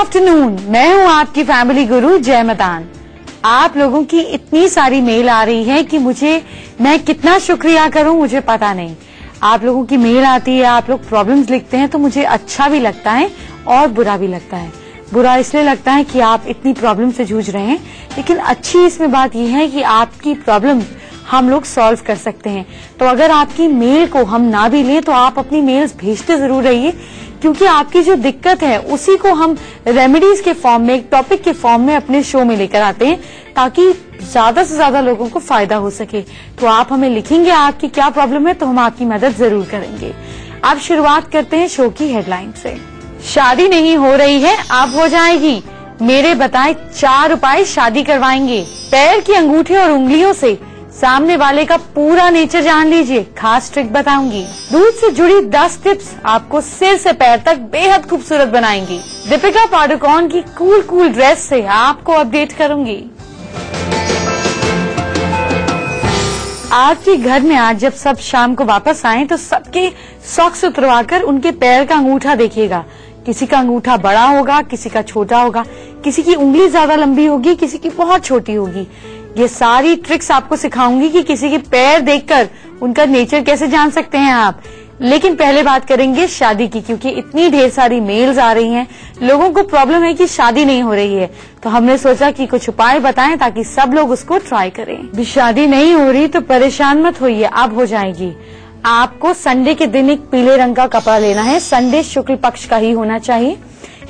Afternoon, मैं हूँ आपकी फैमिली गुरु जय मदान। आप लोगों की इतनी सारी मेल आ रही है कि मैं कितना शुक्रिया करूं मुझे पता नहीं। आप लोगों की मेल आती है, आप लोग प्रॉब्लम्स लिखते हैं तो मुझे अच्छा भी लगता है और बुरा भी लगता है। बुरा इसलिए लगता है कि आप इतनी प्रॉब्लम से जूझ रहे हैं, लेकिन अच्छी इसमें बात यह है कि आपकी प्रॉब्लम हम लोग सॉल्व कर सकते हैं। तो अगर आपकी मेल को हम ना भी लें तो आप अपनी मेल्स भेजते जरूर रहिए, क्योंकि आपकी जो दिक्कत है उसी को हम रेमेडीज के फॉर्म में, एक टॉपिक के फॉर्म में अपने शो में लेकर आते हैं, ताकि ज्यादा से ज्यादा लोगों को फायदा हो सके। तो आप हमें लिखेंगे आपकी क्या प्रॉब्लम है, तो हम आपकी मदद जरूर करेंगे। अब शुरुआत करते हैं शो की हेडलाइन से। शादी नहीं हो रही है, अब हो जाएगी। मेरे बताए 4 उपाय शादी करवाएंगे। पैर की अंगूठे और उंगलियों से सामने वाले का पूरा नेचर जान लीजिए, खास ट्रिक बताऊंगी। दूध से जुड़ी 10 टिप्स आपको सिर से पैर तक बेहद खूबसूरत बनाएंगी। दीपिका पादुकोण की कूल ड्रेस से आपको अपडेट करूंगी। आपके घर में आज जब सब शाम को वापस आएं तो सबके सॉक्स उतरवाकर उनके पैर का अंगूठा देखिएगा। किसी का अंगूठा बड़ा होगा, किसी का छोटा होगा, किसी की उंगली ज्यादा लंबी होगी, किसी की बहुत छोटी होगी। ये सारी ट्रिक्स आपको सिखाऊंगी कि किसी के पैर देखकर उनका नेचर कैसे जान सकते हैं आप। लेकिन पहले बात करेंगे शादी की, क्योंकि इतनी ढेर सारी मेल्स आ रही हैं। लोगों को प्रॉब्लम है कि शादी नहीं हो रही है, तो हमने सोचा कि कुछ उपाय बताएं ताकि सब लोग उसको ट्राई करें। भी शादी नहीं हो रही तो परेशान मत होइए, अब हो जाएगी। आपको संडे के दिन एक पीले रंग का कपड़ा लेना है। संडे शुक्ल पक्ष का ही होना चाहिए।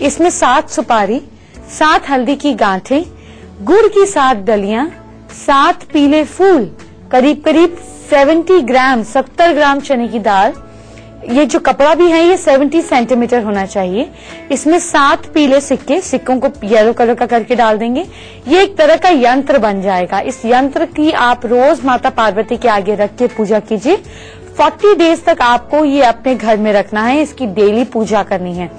इसमें 7 सुपारी, 7 हल्दी की गांठें, गुड़ की 7 डलियां, 7 पीले फूल, करीब 70 ग्राम 70 ग्राम चने की दाल। ये जो कपड़ा भी है ये 70 सेंटीमीटर होना चाहिए। इसमें 7 पीले सिक्के, सिक्कों को येलो कलर का करके डाल देंगे। ये एक तरह का यंत्र बन जाएगा। इस यंत्र की आप रोज माता पार्वती के आगे रख के पूजा कीजिए। 40 डेज तक आपको ये अपने घर में रखना है, इसकी डेली पूजा करनी है।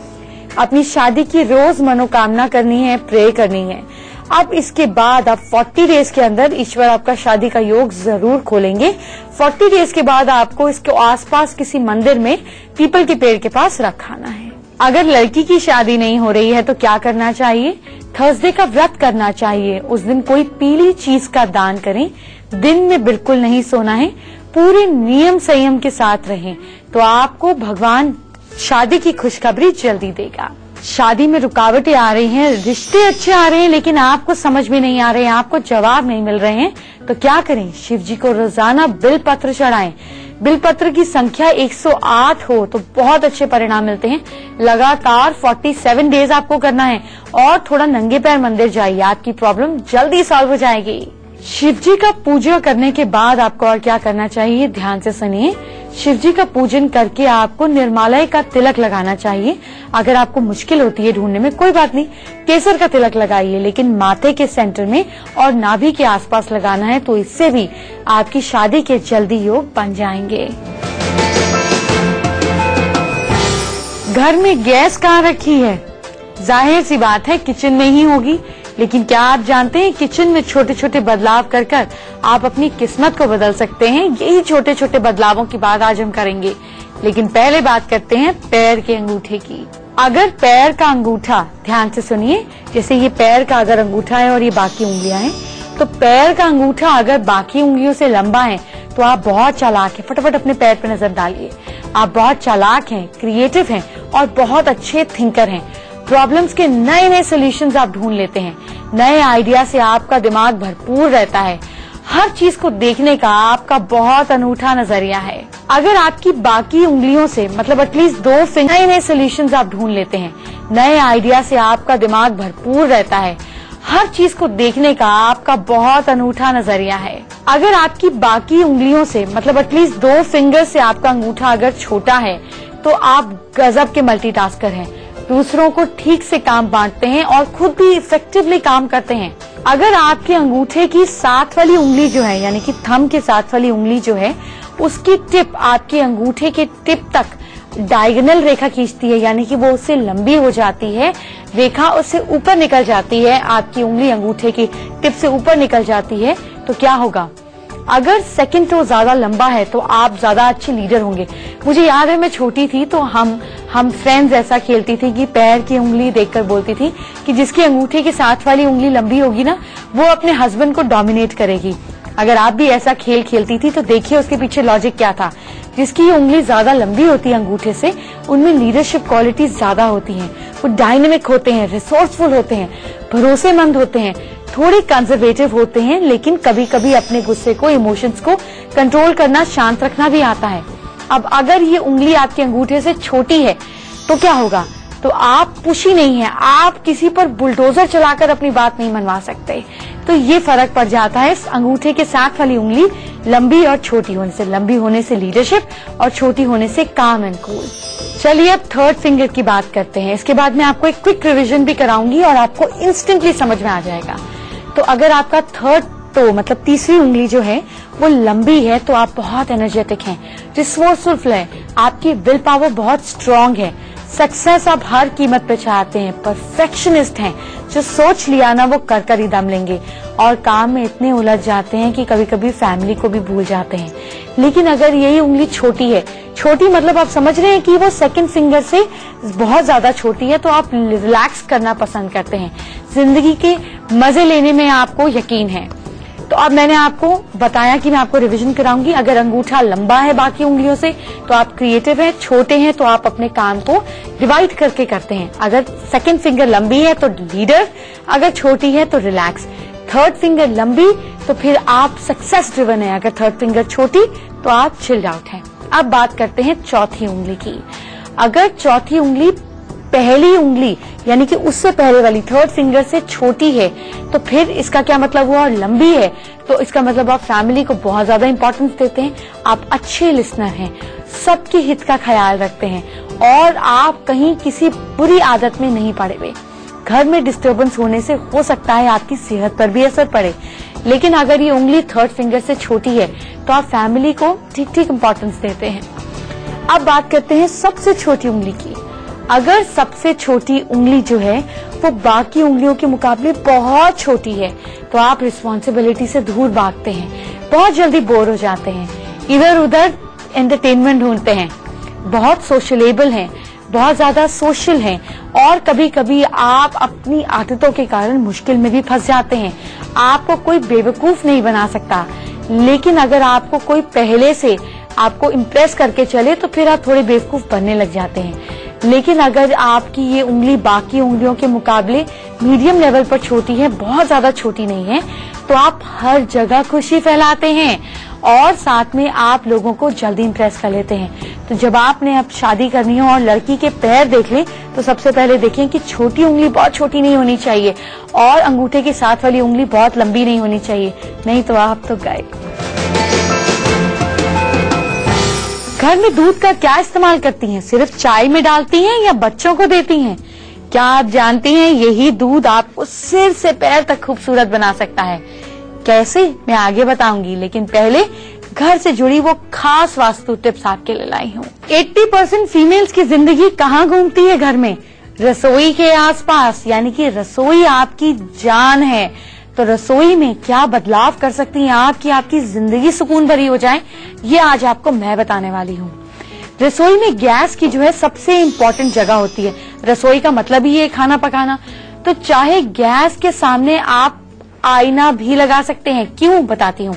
अपनी शादी की रोज मनोकामना करनी है, प्रे करनी है। अब इसके बाद आप 40 डेज के अंदर ईश्वर आपका शादी का योग जरूर खोलेंगे। 40 डेज के बाद आपको इसके आसपास किसी मंदिर में पीपल के पेड़ के पास रखाना है। अगर लड़की की शादी नहीं हो रही है तो क्या करना चाहिए? थर्सडे का व्रत करना चाहिए। उस दिन कोई पीली चीज का दान करें। दिन में बिल्कुल नहीं सोना है, पूरे नियम संयम के साथ रहें, तो आपको भगवान शादी की खुशखबरी जल्दी देगा। शादी में रुकावटें आ रही हैं, रिश्ते अच्छे आ रहे हैं, लेकिन आपको समझ में नहीं आ रहे हैं, आपको जवाब नहीं मिल रहे हैं, तो क्या करें? शिव जी को रोजाना बिल पत्र चढ़ाएं। बिल पत्र की संख्या 108 हो तो बहुत अच्छे परिणाम मिलते हैं। लगातार 47 डेज आपको करना है और थोड़ा नंगे पैर मंदिर जाइए, आपकी प्रॉब्लम जल्दी सॉल्व हो जाएगी। शिव जी का पूजा करने के बाद आपको और क्या करना चाहिए, ध्यान से सुनिए। शिव जी का पूजन करके आपको निर्मालय का तिलक लगाना चाहिए। अगर आपको मुश्किल होती है ढूंढने में, कोई बात नहीं, केसर का तिलक लगाइए, लेकिन माथे के सेंटर में और नाभि के आसपास लगाना है, तो इससे भी आपकी शादी के जल्दी योग बन जाएंगे। घर में गैस कहाँ रखी है? जाहिर सी बात है किचन में ही होगी, लेकिन क्या आप जानते हैं किचन में छोटे छोटे बदलाव कर आप अपनी किस्मत को बदल सकते हैं। यही छोटे छोटे बदलावों की बात आज हम करेंगे, लेकिन पहले बात करते हैं पैर के अंगूठे की। अगर पैर का अंगूठा, ध्यान से सुनिए, जैसे ये पैर का अगर अंगूठा है और ये बाकी उंगलियां हैं, तो पैर का अंगूठा अगर बाकी उंगलियों से लंबा है तो आप बहुत चालाक हैं। फटाफट अपने पैर पे नजर डालिए। आप बहुत चालाक हैं, क्रिएटिव हैं और बहुत अच्छे थिंकर हैं। प्रॉब्लम्स के नए नए सोल्यूशंस आप ढूंढ लेते हैं। नए आइडिया से आपका दिमाग भरपूर रहता है। हर चीज को देखने का आपका बहुत अनूठा नजरिया है। अगर आपकी बाकी उंगलियों से, मतलब एटलीस्ट 2 फिंगर, नए नए सोल्यूशंस आप ढूंढ लेते हैं। नए आइडिया से आपका दिमाग भरपूर रहता है। हर चीज को देखने का आपका बहुत अनूठा नजरिया है। अगर आपकी बाकी उंगलियों से, मतलब एटलीस्ट 2 फिंगर से आपका अंगूठा अगर छोटा है, तो आप गजब के मल्टीटास्कर हैं। दूसरों को ठीक से काम बांटते हैं और खुद भी इफेक्टिवली काम करते हैं। अगर आपके अंगूठे की 7 वाली उंगली जो है, यानी कि थंब के 7 वाली उंगली जो है, उसकी टिप आपके अंगूठे के टिप तक डायगोनल रेखा खींचती है, यानी कि वो उससे लंबी हो जाती है, रेखा उससे ऊपर निकल जाती है, आपकी उंगली अंगूठे की टिप से ऊपर निकल जाती है, तो क्या होगा? अगर सेकंड टो ज्यादा लंबा है तो आप ज्यादा अच्छे लीडर होंगे। मुझे याद है मैं छोटी थी तो हम फ्रेंड्स ऐसा खेलती थी कि पैर की उंगली देखकर बोलती थी कि जिसकी अंगूठे के साथ वाली उंगली लंबी होगी ना, वो अपने हस्बैंड को डोमिनेट करेगी। अगर आप भी ऐसा खेल खेलती थी तो देखिए उसके पीछे लॉजिक क्या था। जिसकी उंगली ज्यादा लंबी होती है अंगूठे से, उनमें लीडरशिप क्वालिटीज ज्यादा होती हैं, वो डायनेमिक होते हैं, रिसोर्सफुल होते हैं, भरोसेमंद होते हैं, थोड़े कंजर्वेटिव होते हैं, लेकिन कभी कभी अपने गुस्से को, इमोशंस को कंट्रोल करना, शांत रखना भी आता है। अब अगर ये उंगली आपके अंगूठे से छोटी है तो क्या होगा? तो आप पुशी नहीं है, आप किसी पर बुलडोजर चलाकर अपनी बात नहीं मनवा सकते। तो ये फर्क पड़ जाता है इस अंगूठे के साथ वाली उंगली लंबी और छोटी होने से। लंबी होने से लीडरशिप और छोटी होने से काम एंड कूल। चलिए अब थर्ड फिंगर की बात करते हैं। इसके बाद मैं आपको एक क्विक रिवीजन भी कराऊंगी और आपको इंस्टेंटली समझ में आ जाएगा। तो अगर आपका थर्ड टो मतलब तीसरी उंगली जो है वो लंबी है तो आप बहुत एनर्जेटिक हैं, रिसोर्सफुल है, आपकी विल पावर बहुत स्ट्रांग है, सक्सेस आप हर कीमत पे चाहते हैं, परफेक्शनिस्ट हैं, जो सोच लिया ना वो कर कर ही दम लेंगे, और काम में इतने उलझ जाते हैं कि कभी कभी फैमिली को भी भूल जाते हैं। लेकिन अगर यही उंगली छोटी है, छोटी मतलब आप समझ रहे हैं कि वो सेकंड फिंगर से बहुत ज्यादा छोटी है, तो आप रिलैक्स करना पसंद करते हैं, जिंदगी के मजे लेने में आपको यकीन है। तो अब मैंने आपको बताया कि मैं आपको रिवीजन कराऊंगी। अगर अंगूठा लंबा है बाकी उंगलियों से तो आप क्रिएटिव हैं, छोटे हैं तो आप अपने काम को डिवाइड करके करते हैं। अगर सेकंड फिंगर लंबी है तो लीडर, अगर छोटी है तो रिलैक्स। थर्ड फिंगर लंबी तो फिर आप सक्सेस ड्रिवन है, अगर थर्ड फिंगर छोटी तो आप चिल्ड आउट हैं। अब बात करते हैं चौथी उंगली की। अगर चौथी उंगली पहली उंगली यानी कि उससे पहले वाली थर्ड फिंगर से छोटी है तो फिर इसका क्या मतलब हुआ? और लंबी है तो इसका मतलब आप फैमिली को बहुत ज्यादा इंपॉर्टेंस देते हैं, आप अच्छे लिसनर हैं, सबके हित का ख्याल रखते हैं और आप कहीं किसी बुरी आदत में नहीं पड़े हुए। घर में डिस्टर्बेंस होने से हो सकता है आपकी सेहत पर भी असर पड़े, लेकिन अगर ये उंगली थर्ड फिंगर से छोटी है तो आप फैमिली को ठीक ठीक इंपॉर्टेंस देते हैं। अब बात करते हैं सबसे छोटी उंगली की। अगर सबसे छोटी उंगली जो है वो बाकी उंगलियों के मुकाबले बहुत छोटी है तो आप रिस्पॉन्सिबिलिटी से दूर भागते हैं, बहुत जल्दी बोर हो जाते हैं, इधर उधर एंटरटेनमेंट ढूंढते हैं, बहुत सोशलेबल हैं, बहुत ज्यादा सोशल हैं और कभी कभी आप अपनी आदतों के कारण मुश्किल में भी फंस जाते हैं। आपको कोई बेवकूफ नहीं बना सकता, लेकिन अगर आपको कोई पहले से आपको इम्प्रेस करके चले तो फिर आप थोड़े बेवकूफ बनने लग जाते हैं। लेकिन अगर आपकी ये उंगली बाकी उंगलियों के मुकाबले मीडियम लेवल पर छोटी है, बहुत ज्यादा छोटी नहीं है, तो आप हर जगह खुशी फैलाते हैं और साथ में आप लोगों को जल्दी इंप्रेस कर लेते हैं। तो जब आपने अब शादी करनी हो और लड़की के पैर देख लें तो सबसे पहले देखें कि छोटी उंगली बहुत छोटी नहीं होनी चाहिए और अंगूठे के साथ वाली उंगली बहुत लंबी नहीं होनी चाहिए, नहीं तो आप तो गए। घर में दूध का क्या इस्तेमाल करती हैं? सिर्फ चाय में डालती हैं या बच्चों को देती हैं? क्या आप जानती हैं यही दूध आपको सिर से पैर तक खूबसूरत बना सकता है? कैसे, मैं आगे बताऊंगी, लेकिन पहले घर से जुड़ी वो खास वास्तु टिप्स आपके लिए लाई हूँ। 80% फीमेल्स की जिंदगी कहाँ घूमती है? घर में, रसोई के आसपास, यानी कि रसोई आपकी जान है। तो रसोई में क्या बदलाव कर सकती हैं आप कि आपकी जिंदगी सुकून भरी हो जाए, ये आज आपको मैं बताने वाली हूँ। रसोई में गैस की जो है सबसे इम्पोर्टेंट जगह होती है। रसोई का मतलब ही है खाना पकाना, तो चाहे गैस के सामने आप आईना भी लगा सकते हैं। क्यों, बताती हूँ।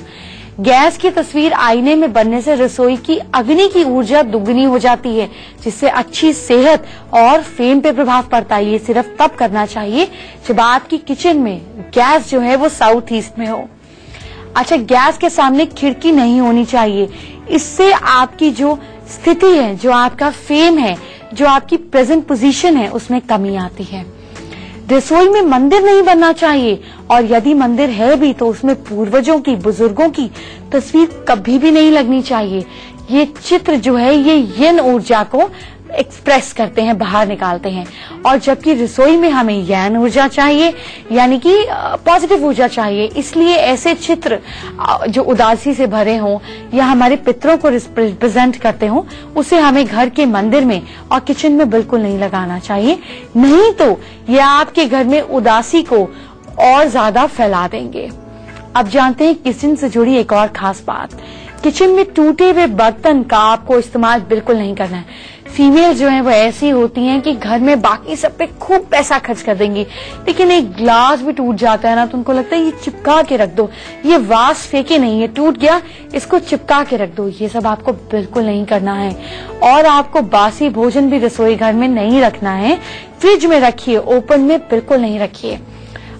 गैस की तस्वीर आईने में बनने से रसोई की अग्नि की ऊर्जा दुगनी हो जाती है, जिससे अच्छी सेहत और फेम पे प्रभाव पड़ता है। ये सिर्फ तब करना चाहिए जब आपकी किचन में गैस जो है वो साउथ ईस्ट में हो। अच्छा, गैस के सामने खिड़की नहीं होनी चाहिए, इससे आपकी जो स्थिति है, जो आपका फेम है, जो आपकी प्रेजेंट पोजीशन है, उसमें कमी आती है। रसोई में मंदिर नहीं बनना चाहिए और यदि मंदिर है भी तो उसमें पूर्वजों की, बुजुर्गों की तस्वीर कभी भी नहीं लगनी चाहिए। ये चित्र जो है ये यन ऊर्जा को एक्सप्रेस करते हैं, बाहर निकालते हैं, और जबकि रसोई में हमें यन ऊर्जा चाहिए, यानी कि पॉजिटिव ऊर्जा चाहिए। इसलिए ऐसे चित्र जो उदासी से भरे हों या हमारे पितरों को रिप्रेजेंट करते हों, उसे हमें घर के मंदिर में और किचन में बिल्कुल नहीं लगाना चाहिए, नहीं तो ये आपके घर में उदासी को और ज्यादा फैला देंगे। अब जानते हैं किचन से जुड़ी एक और खास बात। किचन में टूटे हुए बर्तन का आपको इस्तेमाल बिल्कुल नहीं करना है। फीमेल जो है वो ऐसी होती हैं कि घर में बाकी सब पे खूब पैसा खर्च कर देंगी, लेकिन एक ग्लास भी टूट जाता है ना तो उनको लगता है ये चिपका के रख दो, ये वास फेंके नहीं, ये टूट गया इसको चिपका के रख दो। ये सब आपको बिल्कुल नहीं करना है। और आपको बासी भोजन भी रसोई घर में नहीं रखना है, फ्रिज में रखिए, ओपन में बिल्कुल नहीं रखिए।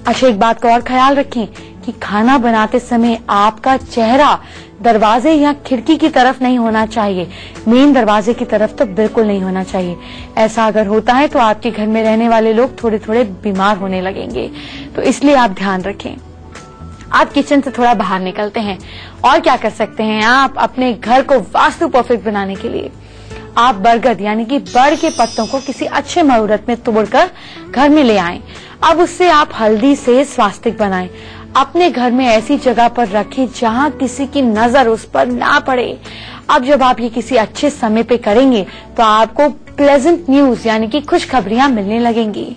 अच्छा, एक बात का और ख्याल रखें कि खाना बनाते समय आपका चेहरा दरवाजे या खिड़की की तरफ नहीं होना चाहिए, मेन दरवाजे की तरफ तो बिल्कुल नहीं होना चाहिए। ऐसा अगर होता है तो आपके घर में रहने वाले लोग थोड़े थोड़े बीमार होने लगेंगे, तो इसलिए आप ध्यान रखें। आप किचन से थोड़ा बाहर निकलते हैं और क्या कर सकते हैं आप अपने घर को वास्तु परफेक्ट बनाने के लिए। आप बरगद यानी कि बड़ के पत्तों को किसी अच्छे मुहूर्त में तोड़कर घर में ले आएं। अब उससे आप हल्दी से स्वास्तिक बनाएं। अपने घर में ऐसी जगह पर रखें जहां किसी की नजर उस पर ना पड़े। अब जब आप ये किसी अच्छे समय पे करेंगे तो आपको प्लेजेंट न्यूज यानी कि खुशखबरियां मिलने लगेंगी।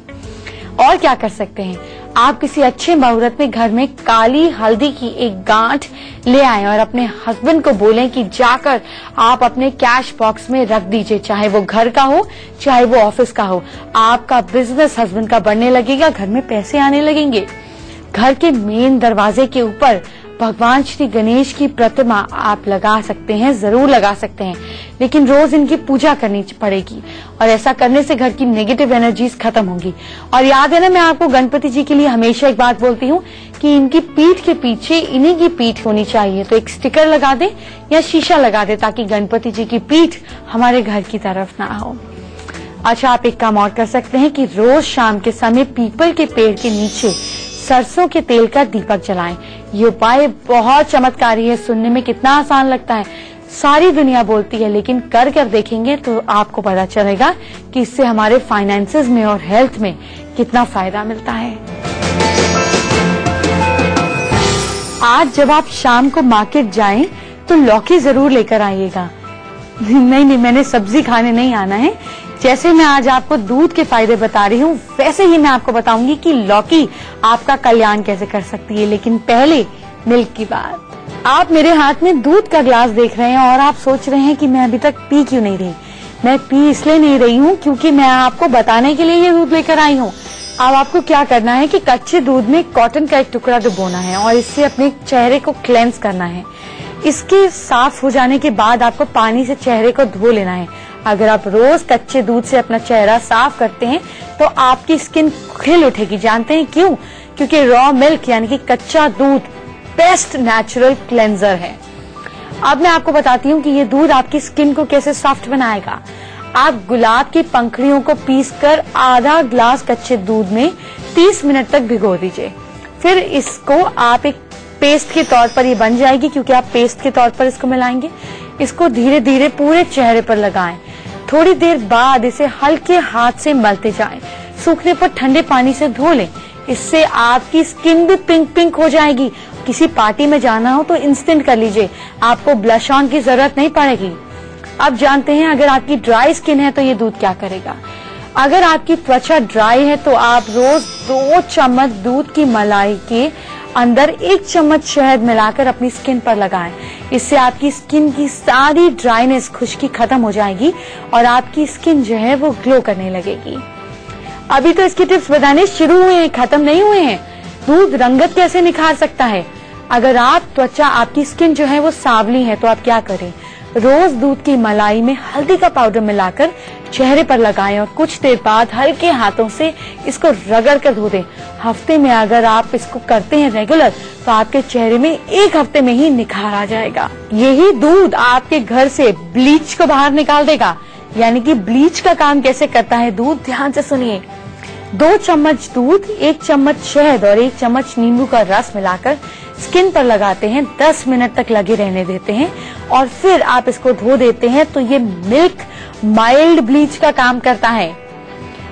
और क्या कर सकते हैं, आप किसी अच्छे मुहूर्त में घर में काली हल्दी की एक गांठ ले आएं और अपने हस्बैंड को बोलें कि जाकर आप अपने कैश बॉक्स में रख दीजिए, चाहे वो घर का हो चाहे वो ऑफिस का हो। आपका बिजनेस हस्बैंड का बढ़ने लगेगा, घर में पैसे आने लगेंगे। घर के मेन दरवाजे के ऊपर भगवान श्री गणेश की प्रतिमा आप लगा सकते हैं, जरूर लगा सकते हैं, लेकिन रोज इनकी पूजा करनी पड़ेगी और ऐसा करने से घर की नेगेटिव एनर्जीज खत्म होंगी। और याद है ना, मैं आपको गणपति जी के लिए हमेशा एक बात बोलती हूँ कि इनकी पीठ के पीछे इन्हीं की पीठ होनी चाहिए, तो एक स्टिकर लगा दे या शीशा लगा दे ताकि गणपति जी की पीठ हमारे घर की तरफ ना हो। अच्छा, आप एक काम और कर सकते हैं कि रोज शाम के समय पीपल के पेड़ के नीचे सरसों के तेल का दीपक जलाएं। ये उपाय बहुत चमत्कारी है, सुनने में कितना आसान लगता है, सारी दुनिया बोलती है, लेकिन कर कर देखेंगे तो आपको पता चलेगा कि इससे हमारे फाइनेंसेस में और हेल्थ में कितना फायदा मिलता है। आज जब आप शाम को मार्केट जाएं तो लौकी जरूर लेकर आइएगा। नहीं, मैंने सब्जी खाने नहीं आना है। जैसे मैं आज आपको दूध के फायदे बता रही हूँ, वैसे ही मैं आपको बताऊंगी कि लौकी आपका कल्याण कैसे कर सकती है। लेकिन पहले मिल्क की बात। आप मेरे हाथ में दूध का ग्लास देख रहे हैं और आप सोच रहे हैं कि मैं अभी तक पी क्यों नहीं रही। मैं पी इसलिए नहीं रही हूँ क्योंकि मैं आपको बताने के लिए ये दूध लेकर आई हूँ। अब आपको क्या करना है कि कच्चे दूध में कॉटन का एक टुकड़ा डुबोना है और इससे अपने चेहरे को क्लेंस करना है। इसके साफ हो जाने के बाद आपको पानी से चेहरे को धो लेना है। अगर आप रोज कच्चे दूध से अपना चेहरा साफ करते हैं तो आपकी स्किन खिल उठेगी। जानते हैं क्यों? क्योंकि रॉ मिल्क यानी कि कच्चा दूध बेस्ट नेचुरल क्लेंजर है। अब मैं आपको बताती हूँ कि ये दूध आपकी स्किन को कैसे सॉफ्ट बनाएगा। आप गुलाब की पंखुड़ियों को पीसकर आधा ग्लास कच्चे दूध में 30 मिनट तक भिगो दीजिए। फिर इसको आप एक पेस्ट के तौर पर, ये बन जाएगी क्योंकि आप पेस्ट के तौर पर इसको मिलाएंगे। इसको धीरे धीरे पूरे चेहरे पर लगाएं। थोड़ी देर बाद इसे हल्के हाथ से मलते जाएं। सूखने पर ठंडे पानी से धो लें। इससे आपकी स्किन भी पिंक पिंक हो जाएगी। किसी पार्टी में जाना हो तो इंस्टेंट कर लीजिए, आपको ब्लश ऑन की जरूरत नहीं पड़ेगी। अब जानते हैं अगर आपकी ड्राई स्किन है तो ये दूध क्या करेगा। अगर आपकी त्वचा ड्राई है तो आप रोज 2 चम्मच दूध की मलाई के अंदर 1 चम्मच शहद मिलाकर अपनी स्किन पर लगाएं। इससे आपकी स्किन की सारी ड्राइनेस, खुश्की खत्म हो जाएगी और आपकी स्किन जो है वो ग्लो करने लगेगी। अभी तो इसके टिप्स बताने शुरू हुए हैं, खत्म नहीं हुए हैं। दूध रंगत कैसे निखार सकता है। अगर आपकी स्किन जो है वो सांवली है तो आप क्या करें, रोज दूध की मलाई में हल्दी का पाउडर मिलाकर चेहरे पर लगाएं और कुछ देर बाद हल्के हाथों से इसको रगड़ कर धो दें। हफ्ते में अगर आप इसको करते हैं रेगुलर तो आपके चेहरे में 1 हफ्ते में ही निखार आ जाएगा। यही दूध आपके घर से ब्लीच को बाहर निकाल देगा। यानी कि ब्लीच का काम कैसे करता है दूध, ध्यान से सुनिए। 2 चम्मच दूध, 1 चम्मच शहद और 1 चम्मच नींबू का रस मिलाकर स्किन पर लगाते हैं, 10 मिनट तक लगे रहने देते हैं और फिर आप इसको धो देते हैं तो ये मिल्क माइल्ड ब्लीच का काम करता है।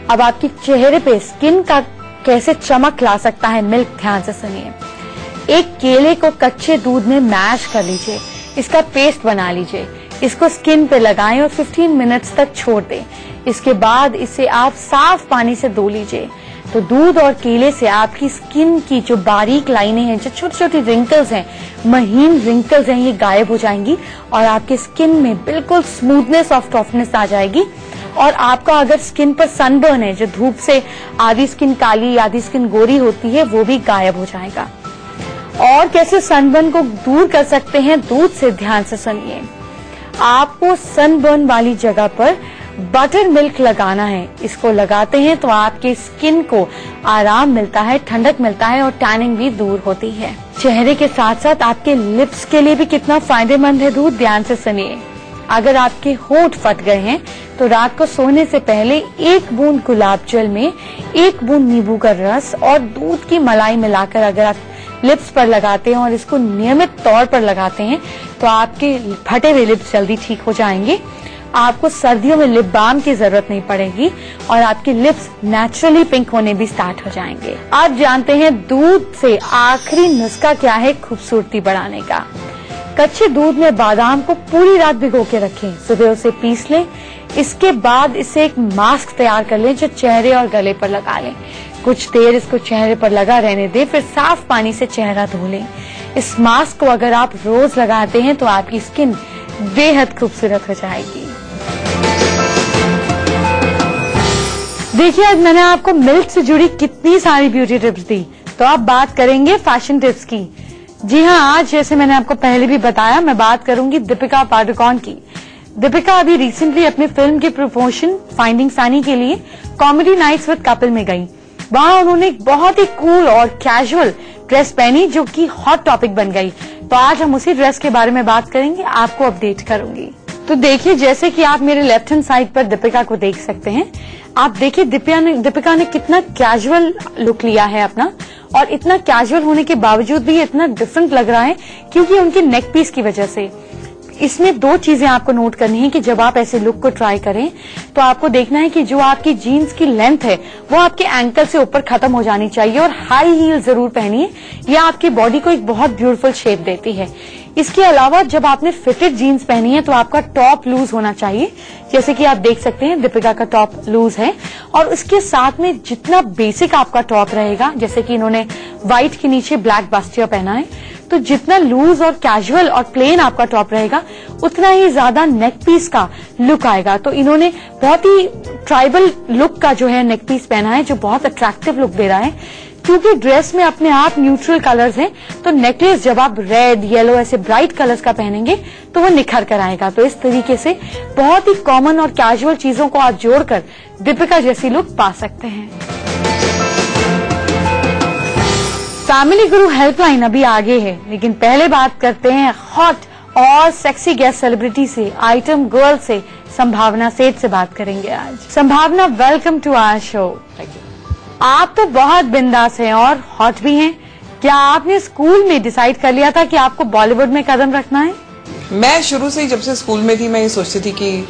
अब आपकी चेहरे पे स्किन का कैसे चमक ला सकता है मिल्क, ध्यान से सुनिए। एक केले को कच्चे दूध में मैश कर लीजिए, इसका पेस्ट बना लीजिए, इसको स्किन पे लगाएं और 15 मिनट्स तक छोड़ दें। इसके बाद इसे आप साफ पानी से धो लीजिए। तो दूध और केले से आपकी स्किन की जो बारीक लाइनें हैं, जो छोटी छोटी रिंकल्स हैं, महीन रिंकल्स हैं, ये गायब हो जाएंगी और आपके स्किन में बिल्कुल स्मूथनेस और सॉफ्टनेस आ जाएगी। और आपका अगर स्किन पर सनबर्न है, जो धूप से आधी स्किन काली आधी स्किन गोरी होती है, वो भी गायब हो जाएगा। और कैसे सनबर्न को दूर कर सकते हैं, दूध से ध्यान से सुनिए। आपको सनबर्न वाली जगह पर बटर मिल्क लगाना है। इसको लगाते हैं तो आपके स्किन को आराम मिलता है, ठंडक मिलता है और टैनिंग भी दूर होती है। चेहरे के साथ साथ आपके लिप्स के लिए भी कितना फायदेमंद है दूध, ध्यान से सुनिए। अगर आपके होंठ फट गए हैं तो रात को सोने से पहले 1 बूंद गुलाब जल में 1 बूंद नींबू का रस और दूध की मलाई मिलाकर अगर आप लिप्स पर लगाते हैं और इसको नियमित तौर पर लगाते हैं तो आपके फटे हुए लिप्स जल्दी ठीक हो जाएंगे। आपको सर्दियों में लिप बाम की जरूरत नहीं पड़ेगी और आपके लिप्स नेचुरली पिंक होने भी स्टार्ट हो जाएंगे। आप जानते हैं दूध से आखिरी नुस्खा क्या है खूबसूरती बढ़ाने का। कच्चे दूध में बादाम को पूरी रात भिगो के रखें, सुबह उसे पीस लें। इसके बाद इसे एक मास्क तैयार कर लें जो चेहरे और गले पर लगा लें। कुछ देर इसको चेहरे पर लगा रहने दें, फिर साफ पानी से चेहरा धो लें। इस मास्क को अगर आप रोज लगाते हैं तो आपकी स्किन बेहद खूबसूरत हो जाएगी। देखिए, आज मैंने आपको मिल्क से जुड़ी कितनी सारी ब्यूटी टिप्स दी, तो अब बात करेंगे फैशन टिप्स की। जी हाँ, आज जैसे मैंने आपको पहले भी बताया, मैं बात करूंगी दीपिका पादुकोण की। दीपिका अभी रिसेंटली अपनी फिल्म के प्रमोशन फाइंडिंग सनी के लिए कॉमेडी नाइट्स विद कपिल में गई। वहां उन्होंने एक बहुत ही कूल और कैजुअल ड्रेस पहनी जो कि हॉट टॉपिक बन गई। तो आज हम उसी ड्रेस के बारे में बात करेंगे, आपको अपडेट करूंगी। तो देखिए, जैसे कि आप मेरे लेफ्ट हैंड साइड पर दीपिका को देख सकते हैं, आप देखिए दीपिका ने कितना कैजुअल लुक लिया है अपना, और इतना कैजुअल होने के बावजूद भी इतना डिफरेंट लग रहा है क्योंकि उनके नेक पीस की वजह से। इसमें 2 चीजें आपको नोट करनी है कि जब आप ऐसे लुक को ट्राई करें तो आपको देखना है कि जो आपकी जीन्स की लेंथ है वो आपके एंकल से ऊपर खत्म हो जानी चाहिए और हाई हील जरूर पहनिए। यह आपकी बॉडी को एक बहुत ब्यूटीफुल शेप देती है। इसके अलावा जब आपने फिटेड जीन्स पहनी है तो आपका टॉप लूज होना चाहिए, जैसे कि आप देख सकते हैं दीपिका का टॉप लूज है। और उसके साथ में जितना बेसिक आपका टॉप रहेगा, जैसे कि इन्होंने व्हाइट के नीचे ब्लैक बास्टिया पहना है, तो जितना लूज और कैजुअल और प्लेन आपका टॉप रहेगा उतना ही ज्यादा नेक पीस का लुक आएगा। तो इन्होंने बहुत ही ट्राइबल लुक का जो है नेक पीस पहना है जो बहुत अट्रैक्टिव लुक दे रहा है। क्योंकि ड्रेस में अपने आप न्यूट्रल कलर्स हैं, तो नेकलेस जब आप रेड, येलो ऐसे ब्राइट कलर्स का पहनेंगे तो वो निखर कर आएगा। तो इस तरीके से बहुत ही कॉमन और कैजुअल चीजों को आप जोड़कर दीपिका जैसी लुक पा सकते हैं। फैमिली गुरु हेल्पलाइन अभी आगे है, लेकिन पहले बात करते हैं हॉट और सेक्सी गेस्ट सेलिब्रिटी से, आइटम गर्ल से, संभावना सेठ से बात करेंगे आज। संभावना, वेलकम टू आवर शो। आप तो बहुत बिंदास हैं और हॉट भी हैं। क्या आपने स्कूल में डिसाइड कर लिया था कि आपको बॉलीवुड में कदम रखना है? मैं शुरू से ही, जब से स्कूल में थी, मैं ये सोचती थी कि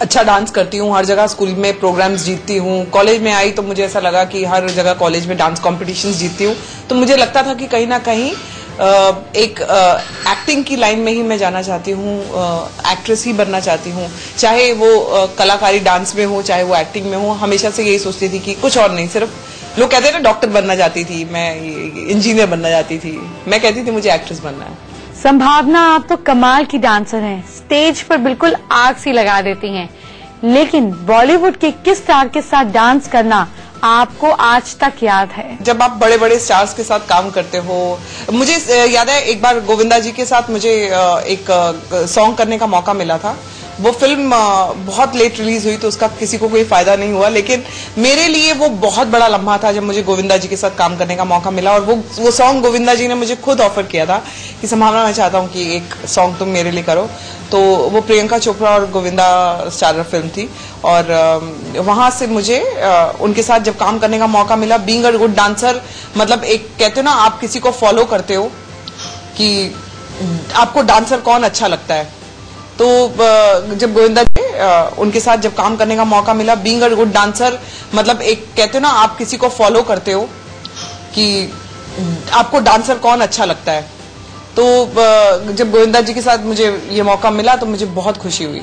अच्छा डांस करती हूँ, हर जगह स्कूल में प्रोग्राम्स जीतती हूँ। कॉलेज में आई तो मुझे ऐसा लगा कि हर जगह कॉलेज में डांस कॉम्पिटिशन्स जीतती हूँ। तो मुझे लगता था कि कहीं ना कहीं एक एक्टिंग की लाइन में ही मैं जाना चाहती हूँ, एक्ट्रेस ही बनना चाहती हूँ, चाहे वो कलाकारी डांस में हो चाहे वो एक्टिंग में हो। हमेशा से यही सोचती थी कि कुछ और नहीं, सिर्फ लोग कहते हैं ना डॉक्टर बनना चाहती थी, मैं इंजीनियर बनना चाहती थी, मैं कहती थी मुझे एक्ट्रेस बनना है। संभावना, आप तो कमाल की डांसर हैं, स्टेज पर बिल्कुल आग सी लगा देती हैं, लेकिन बॉलीवुड के किस स्टार के साथ डांस करना आपको आज तक याद है? जब आप बड़े बड़े स्टार्स के साथ काम करते हो, मुझे याद है एक बार गोविंदा जी के साथ मुझे एक सॉन्ग करने का मौका मिला था। वो फिल्म बहुत लेट रिलीज हुई तो उसका किसी को कोई फायदा नहीं हुआ, लेकिन मेरे लिए वो बहुत बड़ा लम्हा था जब मुझे गोविंदा जी के साथ काम करने का मौका मिला। और वो सॉन्ग गोविंदा जी ने मुझे खुद ऑफर किया था कि संभावना, मैं चाहता हूँ कि एक सॉन्ग तुम मेरे लिए करो। तो वो प्रियंका चोपड़ा और गोविंदा स्टारर फिल्म थी और वहां से मुझे उनके साथ जब काम करने का मौका मिला, बीइंग अ गुड डांसर, मतलब एक कहते हो ना आप किसी को फॉलो करते हो कि आपको डांसर कौन अच्छा लगता है। तो जब गोविंदा जी उनके साथ जब काम करने का मौका मिला, बीइंग अ गुड डांसर, मतलब एक कहते हो ना आप किसी को फॉलो करते हो कि आपको डांसर कौन अच्छा लगता है। तो जब गोविंदा जी के साथ मुझे ये मौका मिला तो मुझे बहुत खुशी हुई।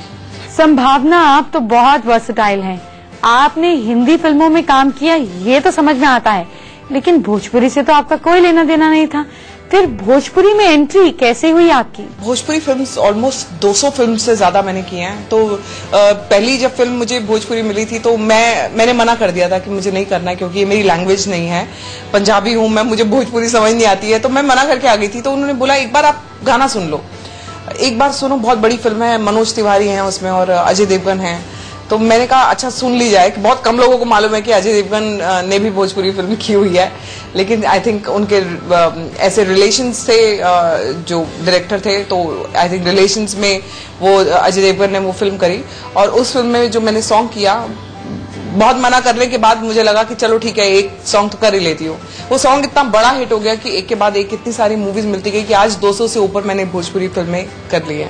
संभावना, आप तो बहुत वर्सेटाइल हैं। आपने हिंदी फिल्मों में काम किया ये तो समझ में आता है, लेकिन भोजपुरी से तो आपका कोई लेना देना नहीं था। फिर भोजपुरी में एंट्री कैसे हुई आपकी? भोजपुरी फिल्म्स ऑलमोस्ट 200 फिल्म से ज्यादा मैंने की हैं। तो पहली जब फिल्म मुझे भोजपुरी मिली थी तो मैंने मना कर दिया था कि मुझे नहीं करना है, क्योंकि ये मेरी लैंग्वेज नहीं है। पंजाबी हूं मैं, मुझे भोजपुरी समझ नहीं आती है, तो मैं मना करके आ गई थी। तो उन्होंने बोला एक बार आप गाना सुन लो, एक बार सुनो, बहुत बड़ी फिल्म है, मनोज तिवारी हैं उसमें और अजय देवगन हैं। तो मैंने कहा अच्छा सुन ली जाए। कि बहुत कम लोगों को मालूम है कि अजय देवगन ने भी भोजपुरी फिल्म की हुई है, लेकिन आई थिंक उनके ऐसे रिलेशंस थे, जो डायरेक्टर थे, तो आई थिंक रिलेशंस में वो अजय देवगन ने वो फिल्म करी। और उस फिल्म में जो मैंने सॉन्ग किया, बहुत मना करने के बाद मुझे लगा कि चलो ठीक है एक सॉन्ग तो कर ही लेती हूँ। वो सॉन्ग इतना बड़ा हिट हो गया कि एक के बाद एक इतनी सारी मूवीज मिलती गई कि आज 200 से ऊपर मैंने भोजपुरी फिल्में कर ली है।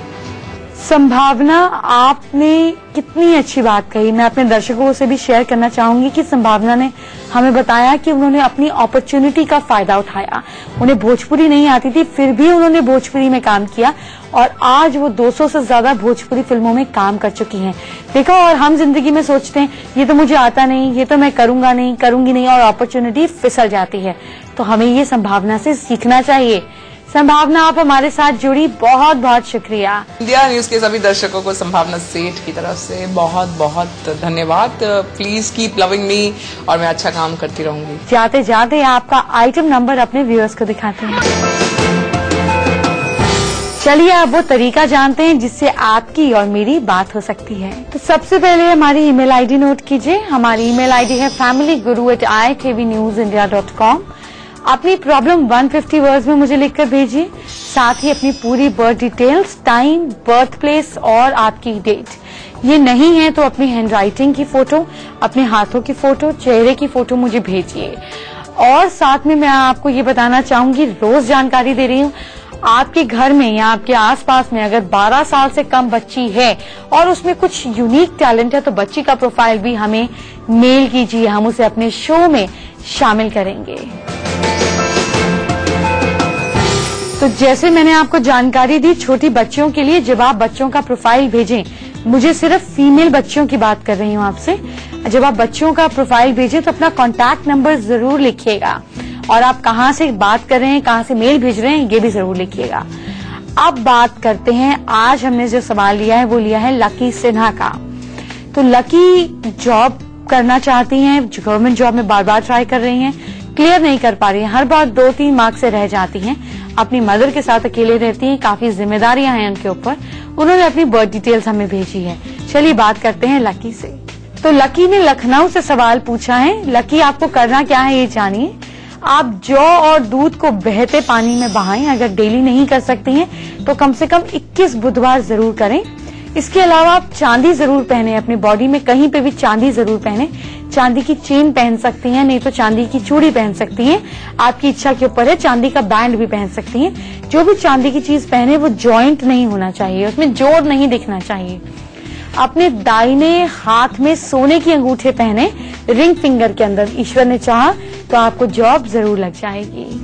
संभावना, आपने कितनी अच्छी बात कही। मैं अपने दर्शकों से भी शेयर करना चाहूंगी कि संभावना ने हमें बताया कि उन्होंने अपनी अपॉर्चुनिटी का फायदा उठाया। उन्हें भोजपुरी नहीं आती थी, फिर भी उन्होंने भोजपुरी में काम किया और आज वो 200 से ज्यादा भोजपुरी फिल्मों में काम कर चुकी हैं। देखो, और हम जिंदगी में सोचते हैं ये तो मुझे आता नहीं, ये तो मैं करूंगा नहीं, करूंगी नहीं, और अपॉर्चुनिटी फिसल जाती है। तो हमें ये संभावना से सीखना चाहिए। संभावना, आप हमारे साथ जुड़ी, बहुत बहुत शुक्रिया। इंडिया न्यूज के सभी दर्शकों को संभावना सेठ की तरफ से बहुत बहुत धन्यवाद। प्लीज कीप लविंग मी और मैं अच्छा काम करती रहूंगी। जाते जाते आपका आइटम नंबर अपने व्यूअर्स को दिखाते हैं। चलिए अब वो तरीका जानते हैं जिससे आपकी और मेरी बात हो सकती है। तो सबसे पहले हमारी ईमेल आईडी नोट कीजिए। हमारी ईमेल आईडी है familyguru@itvnews.india.com। अपनी प्रॉब्लम 150 वर्ड्स में मुझे लिखकर भेजिए। साथ ही अपनी पूरी birth details, time, birth place और आपकी डेट। ये नहीं है तो अपनी हैंडराइटिंग की फोटो, अपने हाथों की फोटो, चेहरे की फोटो मुझे भेजिए। और साथ में मैं आपको ये बताना चाहूंगी, रोज जानकारी दे रही हूँ, आपके घर में या आपके आसपास में अगर 12 साल से कम बच्ची है और उसमें कुछ यूनिक टैलेंट है तो बच्ची का प्रोफाइल भी हमें मेल कीजिए, हम उसे अपने शो में शामिल करेंगे। तो जैसे मैंने आपको जानकारी दी छोटी बच्चियों के लिए, जब आप बच्चों का प्रोफाइल भेजें, मुझे सिर्फ फीमेल बच्चियों की बात कर रही हूँ आपसे, जब आप बच्चों का प्रोफाइल भेजें तो अपना कॉन्टैक्ट नंबर जरूर लिखिएगा और आप कहाँ से बात कर रहे हैं, कहाँ से मेल भेज रहे हैं, ये भी जरूर लिखिएगा। अब बात करते हैं, आज हमने जो सवाल लिया है वो लिया है लकी सिन्हा का। तो लकी जॉब करना चाहती हैं, गवर्नमेंट जॉब में बार बार ट्राई कर रही हैं, क्लियर नहीं कर पा रही हैं, हर बार 2-3 मार्क्स से रह जाती हैं, अपनी मदर के साथ अकेले रहती हैं, काफी जिम्मेदारियां हैं उनके ऊपर। उन्होंने अपनी बर्थ डिटेल्स हमें भेजी है। चलिए बात करते हैं लकी से। तो लकी ने लखनऊ से सवाल पूछा है। लकी, आपको करना क्या है ये जानिए। आप जौ और दूध को बहते पानी में बहाएं। अगर डेली नहीं कर सकती हैं तो कम से कम 21 बुधवार जरूर करें। इसके अलावा आप चांदी जरूर पहने, अपनी बॉडी में कहीं पे भी चांदी जरूर पहने। चांदी की चेन पहन सकती हैं, नहीं तो चांदी की चूड़ी पहन सकती हैं, आपकी इच्छा के ऊपर है। चांदी का बैंड भी पहन सकती हैं। जो भी चांदी की चीज पहने वो जॉइंट नहीं होना चाहिए, उसमें जोड़ नहीं दिखना चाहिए। अपने दाहिने हाथ में सोने की अंगूठे पहने, रिंग फिंगर के अंदर। ईश्वर ने चाहा तो आपको जॉब जरूर लग जाएगी।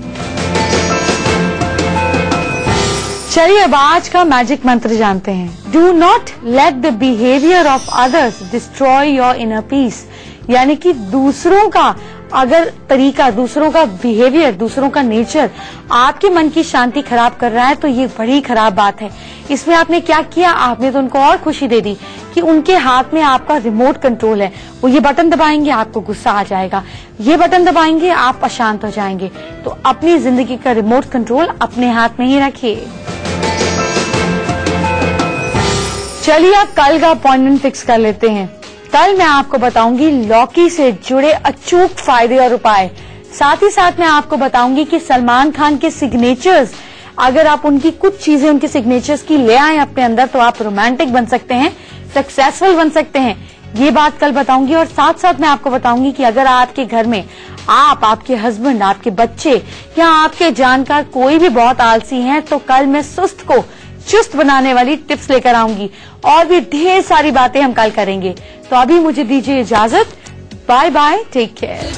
चलिए अब आज का मैजिक मंत्र जानते हैं। Do not let the behaviour of others destroy your inner peace. यानी कि दूसरों का अगर तरीका, दूसरों का बिहेवियर, दूसरों का नेचर आपके मन की शांति खराब कर रहा है तो ये बड़ी खराब बात है। इसमें आपने क्या किया, आपने तो उनको और खुशी दे दी कि उनके हाथ में आपका रिमोट कंट्रोल है। वो ये बटन दबाएंगे आपको गुस्सा आ जाएगा, ये बटन दबाएंगे आप अशांत हो जाएंगे। तो अपनी जिंदगी का रिमोट कंट्रोल अपने हाथ में ही रखिए। चलिए अब कल का अपॉइंटमेंट फिक्स कर लेते हैं। कल मैं आपको बताऊंगी लौकी से जुड़े अचूक फायदे और उपाय। साथ ही साथ मैं आपको बताऊंगी कि सलमान खान के सिग्नेचर्स, अगर आप उनकी कुछ चीजें उनके सिग्नेचर्स की ले आए अपने अंदर तो आप रोमांटिक बन सकते हैं, सक्सेसफुल बन सकते हैं। ये बात कल बताऊंगी। और साथ साथ मैं आपको बताऊंगी कि अगर आपके घर में आप, आपके हस्बैंड, आपके बच्चे या आपके जानकार कोई भी बहुत आलसी हैं तो कल मैं सुस्त को चुस्त बनाने वाली टिप्स लेकर आऊंगी। और भी ढेर सारी बातें हम कल करेंगे। तो अभी मुझे दीजिए इजाजत। Bye bye, take care.